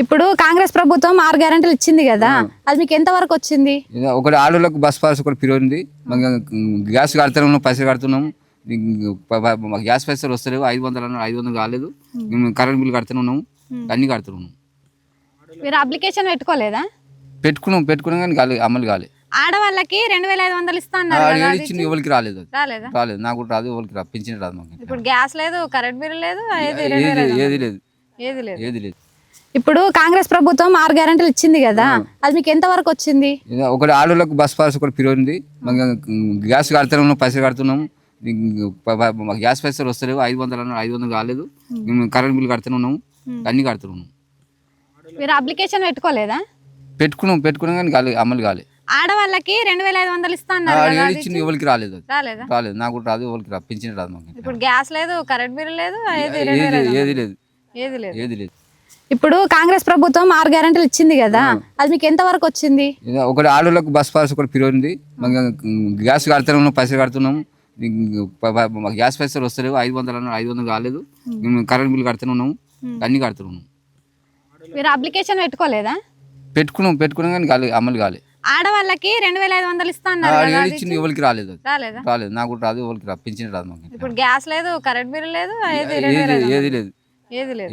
ఇప్పుడు కాంగ్రెస్ ప్రభుత్వం 6 గ్యారెంటీలు ఇచ్చింది కదా, అది మీకు ఎంత వరకు వచ్చింది? ఒకటి ఆడోళ్ళకు బస్ పాస్ ఒకటి ఫ్రీ ఉంది. గ్యాస్ కడుతున్నాం, పైసలు కడుతున్నాం. గ్యాస్ పైసలు వస్తలేవు. 500 అన్నారు, 500 కాలేదు. కరెంట్ బిల్ కడుతున్నాము, అన్ని కడుతున్నాము. మీరు అప్లికేషన్ పెట్టుకోలేదా? పెట్టుకున్నాం కానీ కాలేదు, అమలు కాలేదు. ఆడవాళ్ళకి 2500 ఇస్తా అన్నారు కదా, అది ఇచ్చింది ఎవరికి రాలేదు. రాలేదా? రాలేదు, నాకు కూడా రాదు, ఎవరికి రాదు, పింఛన్ రాదు మాకు. ఇప్పుడు గ్యాస్ లేదు, కరెంట్ బిల్ లేదు, ఏది లేదు, ఏది లేదు. ఇప్పుడు కాంగ్రెస్ ప్రభుత్వం 6 గ్యారెంటీలు ఇచ్చింది కదా, అది మీకు ఎంత వరకు వచ్చింది? ఒకటి ఆడోళ్ళకు బస్ పాస్ ఒకటి ఫ్రీ ఉంది. గ్యాస్ కడుతున్నాం, పైసలు కడుతున్నాము. గ్యాస్ పైసలు వస్తలేవు. 500 అన్నారు, 500 కాలేదు. కరెంట్ బిల్ కడుతున్నాము, అన్ని కడుతున్నాము. మీరు అప్లికేషన్ పెట్టుకోలేదా? పెట్టుకున్నాం కానీ కాలేదు, అమలు కాలేదు. ఆడవాళ్ళకి 2500 ఇస్తా అన్నారు కదా, అది ఇచ్చింది ఎవరికి రాలేదు. రాలేదా? రాలేదు, నాకు కూడా రాదు, ఎవరికి రాదు, పింఛన్ రాదు మాకు. ఇప్పుడు గ్యాస్ లేదు, కరెంట్ బిల్ లేదు, ఏది లేదు, ఏది లేదు. ఇప్పుడు కాంగ్రెస్ ప్రభుత్వం 6 గ్యారెంటీలు ఇచ్చింది కదా, అది మీకు ఎంత వరకు వచ్చింది? ఒకటి ఆడోళ్ళకు బస్ పాస్ ఒకటి ఫ్రీ ఉంది. గ్యాస్ కడుతున్నాం, పైసలు కడుతున్నాము. గ్యాస్ పైసలు వస్తలేవు. 500 అన్నారు, 500 కాలేదు. కరెంట్ బిల్ కడుతున్నాము, అన్ని కడుతున్నాము. మీరు అప్లికేషన్ పెట్టుకోలేదా? పెట్టుకున్నాం కానీ కాలేదు, అమలు కాలేదు. ఆడవాళ్ళకి 2500 ఇస్తా అన్నారు కదా, అది ఇచ్చింది ఎవరికి రాలేదు. రాలేదా? రాలేదు, నాకు కూడా రాదు, ఎవరికి రాదు, పింఛన్ రాదు మాకు. ఇప్పుడు గ్యాస్ లేదు, కరెంట్ బిల్ లేదు, ఏది లేదు, ఏది లేదు. ఏది లేదు.